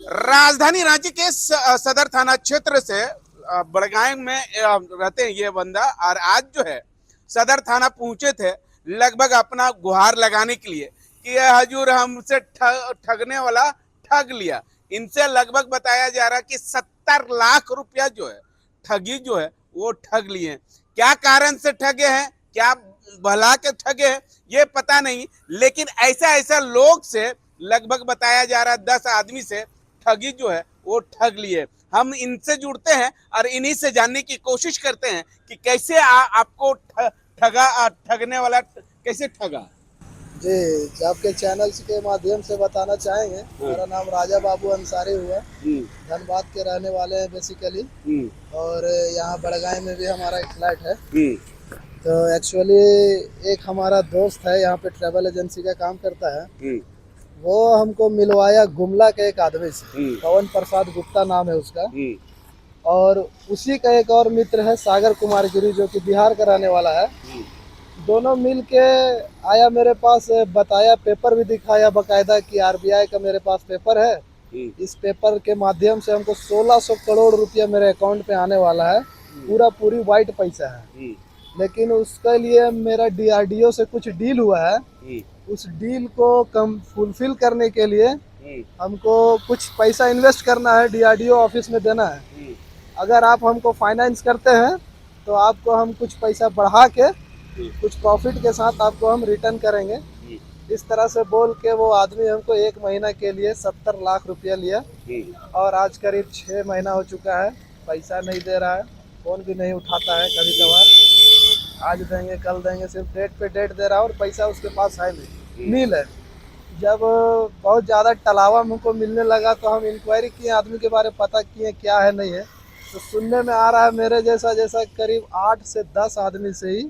राजधानी रांची के सदर थाना क्षेत्र से बड़गांव में रहते हैं ये बंदा। और आज जो है सदर थाना पहुंचे थे लगभग अपना गुहार लगाने के लिए कि ये हजूर हमसे ठगने वाला ठग लिया। इनसे लगभग बताया जा रहा है कि 70 लाख रुपया जो है ठगी जो है वो ठग लिए। क्या कारण से ठगे हैं, क्या भला के ठगे हैं ये पता नहीं, लेकिन ऐसा ऐसा लोग से लगभग बताया जा रहा है 10 आदमी से ठगी जो है वो ठग लिए। हम इनसे जुड़ते हैं और इन्हीं से जानने की कोशिश करते हैं कि कैसे आपको ठगने वाला कैसे ठगा। जी, आपके चैनल के माध्यम से बताना चाहेंगे। मेरा नाम राजा बाबू अंसारी हुआ। धनबाद के रहने वाले हैं बेसिकली। और यहाँ बड़गांव में भी हमारा एक फ्लैट है। तो एक्चुअली एक हमारा दोस्त है यहाँ पे ट्रैवल एजेंसी का काम करता है। वो हमको मिलवाया गुमला के एक आदमी से, पवन प्रसाद गुप्ता नाम है उसका। और उसी का एक और मित्र है सागर कुमार गिरी, जो कि बिहार का रहने वाला है। दोनों मिल के आया मेरे पास, बताया, पेपर भी दिखाया बकायदा कि आरबीआई का मेरे पास पेपर है। इस पेपर के माध्यम से हमको 1600 करोड़ रुपया मेरे अकाउंट पे आने वाला है। पूरी वाइट पैसा है। लेकिन उसके लिए मेरा डीआरडीओ से कुछ डील हुआ है। उस डील को कम फुलफिल करने के लिए हमको कुछ पैसा इन्वेस्ट करना है, डीआरडीओ ऑफिस में देना है। अगर आप हमको फाइनेंस करते हैं तो आपको हम कुछ पैसा बढ़ा के कुछ प्रॉफिट के साथ आपको हम रिटर्न करेंगे। इस तरह से बोल के वो आदमी हमको 1 महीना के लिए 70 लाख रुपया लिया। और आज करीब 6 महीना हो चुका है, पैसा नहीं दे रहा है, फ़ोन भी नहीं उठाता है। कभी कभार आज देंगे कल देंगे, सिर्फ डेट पे डेट दे रहा है और पैसा उसके पास है नहीं, नील है। जब बहुत ज़्यादा टलावा हमको मिलने लगा तो हम इंक्वायरी किए, आदमी के बारे में पता किए क्या है नहीं है। तो सुनने में आ रहा है मेरे जैसा जैसा करीब 8 से 10 आदमी से ही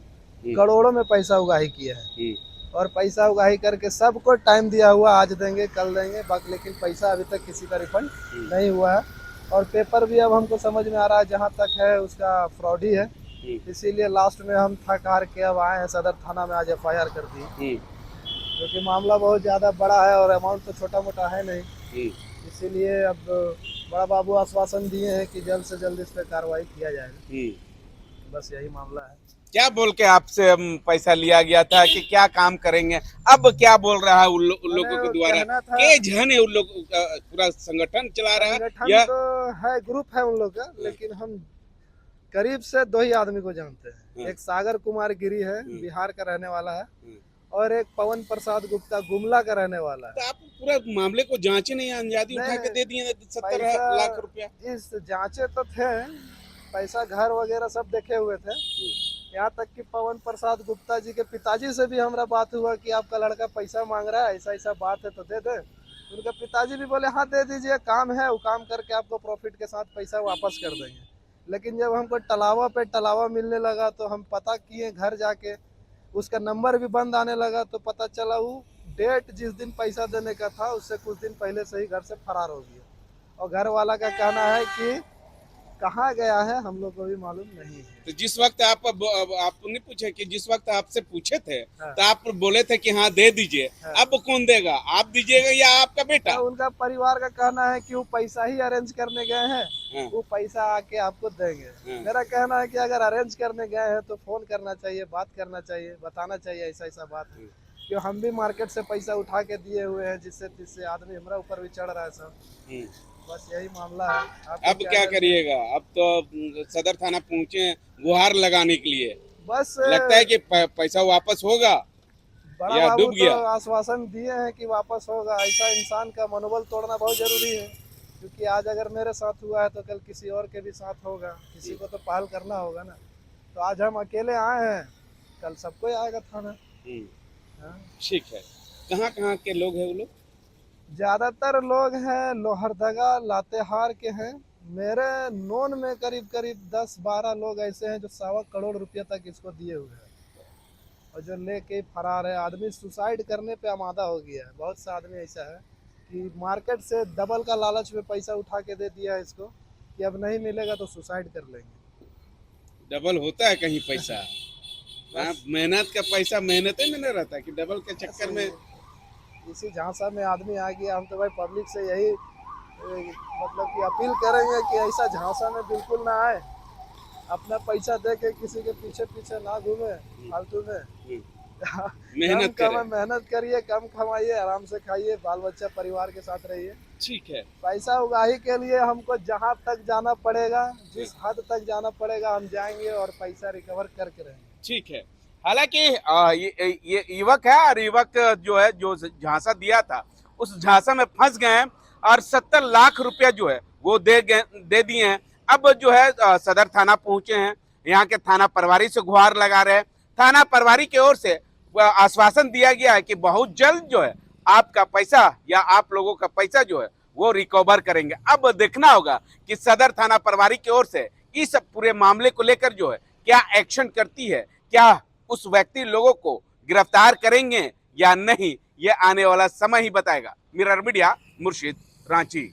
करोड़ों में पैसा उगाही किया है। और पैसा उगाही करके सबको टाइम दिया हुआ, आज देंगे कल देंगे, बाकी लेकिन पैसा अभी तक किसी का रिफंड नहीं हुआ है। और पेपर भी अब हमको समझ में आ रहा है जहाँ तक है उसका फ्रॉड ही है। इसीलिए लास्ट में हम थक हार के अब आए हैं सदर थाना में, आज FIR कर दी, क्योंकि मामला बहुत ज़्यादा बड़ा है और अमाउंट तो छोटा मोटा है नहीं। इसीलिए अब बड़ा बाबू आश्वासन दिए हैं कि जल्द से जल्द इस पर कार्रवाई किया जाएगा। बस यही मामला है। क्या बोल के आपसे पैसा लिया गया था कि क्या काम करेंगे, अब क्या बोल रहा है उन लोगों के द्वारा? के जन है उन लोग पूरा संगठन चला रहा है या तो है, ग्रुप है उन लोग का, लेकिन हम करीब से 2 ही आदमी को जानते हैं। एक सागर कुमार गिरी है, बिहार का रहने वाला है, और एक पवन प्रसाद गुप्ता गुमला का रहने वाला है। तो आप पूरा मामले को जांचे नहीं, अंजादी उठा के दे दिए 70 लाख रुपया? इस जांचे तो थे, पैसा घर वगैरह सब देखे हुए थे। यहाँ तक कि पवन प्रसाद गुप्ता जी के पिताजी से भी हमारा बात हुआ कि आपका लड़का पैसा मांग रहा है, ऐसा ऐसा बात है तो दे दे। उनके पिताजी भी बोले हाँ दे दीजिए, काम है, वो काम करके आपको प्रॉफिट के साथ पैसा वापस कर देंगे। लेकिन जब हमको टलावा पे टलावा मिलने लगा तो हम पता किए घर जाके, उसका नंबर भी बंद आने लगा। तो पता चला वो डेट जिस दिन पैसा देने का था उससे कुछ दिन पहले से ही घर से फरार हो गया। और घर वाला का कहना है कि कहाँ गया है हम लोग को भी मालूम नहीं है। तो जिस वक्त आपने पूछे कि जिस वक्त आपसे पूछे थे तो आप बोले थे कि हाँ दे दीजिए, अब कौन देगा, आप दीजिएगा या आपका बेटा? उनका परिवार का कहना है कि वो पैसा ही अरेंज करने गए हैं, वो पैसा आके आपको देंगे। मेरा कहना है कि अगर अरेंज करने गए हैं तो फोन करना चाहिए, बात करना चाहिए, बताना चाहिए ऐसा ऐसा बात है। क्यों हम भी मार्केट से पैसा उठा के दिए हुए हैं, जिससे आदमी हमारा ऊपर भी चढ़ रहा है सब। बस यही मामला है। अब क्या करिएगा? अब तो सदर थाना पहुंचे गुहार लगाने के लिए, बस लगता है कि पैसा वापस होगा बड़ा या बाबू डूब गया? तो आश्वासन दिए हैं कि वापस होगा। ऐसा इंसान का मनोबल तोड़ना बहुत जरूरी है, क्योंकि आज अगर मेरे साथ हुआ है तो कल किसी और के भी साथ होगा, किसी को तो पहल करना होगा ना। तो आज हम अकेले आए हैं, कल सबको आएगा थाना। ठीक है। कहाँ कहाँ के लोग हैं वो लोग? ज्यादातर लोग हैं लोहरदगा लातेहार के हैं। मेरे नोन में करीब करीब 10-12 लोग ऐसे हैं जो 1.25 करोड़ रुपया तक इसको दिए हुए हैं और जो लेके फरार है। आदमी सुसाइड करने पे आमादा हो गया है। बहुत सा आदमी ऐसा है कि मार्केट से डबल का लालच में पैसा उठा के दे दिया है इसको कि अब नहीं मिलेगा तो सुसाइड कर लेंगे। डबल होता है कहीं पैसा? मेहनत का पैसा मेहनत में नहीं रहता कि डबल के चक्कर में? इसी झांसा में आदमी आ गया। हम तो भाई पब्लिक से यही अपील करेंगे कि ऐसा झांसा में बिल्कुल ना आए, अपना पैसा दे के किसी के पीछे पीछे ना घूमे फालतू में। मेहनत करें। मेहनत करिए, कम कमाइए, आराम से खाइए, बाल बच्चा परिवार के साथ रहिए। ठीक है। पैसा उगाही के लिए हमको जहाँ तक जाना पड़ेगा, जिस हद तक जाना पड़ेगा हम जाएंगे और पैसा रिकवर करके रहेंगे। ठीक है। हालांकि ये युवक है और युवक जो है जो झांसा दिया था उस झांसा में फंस गए हैं और 70 लाख रुपया जो है वो दे दिए हैं। अब जो है सदर थाना पहुंचे हैं, यहाँ के थाना प्रभारी से गुहार लगा रहे हैं। थाना प्रभारी की ओर से आश्वासन दिया गया है कि बहुत जल्द जो है आपका पैसा या आप लोगों का पैसा जो है वो रिकवर करेंगे। अब देखना होगा कि सदर थाना प्रभारी की ओर से इस पूरे मामले को लेकर जो है क्या एक्शन करती है, क्या उस व्यक्ति लोगों को गिरफ्तार करेंगे या नहीं, ये आने वाला समय ही बताएगा। मिरर मीडिया, मुर्शिद, रांची।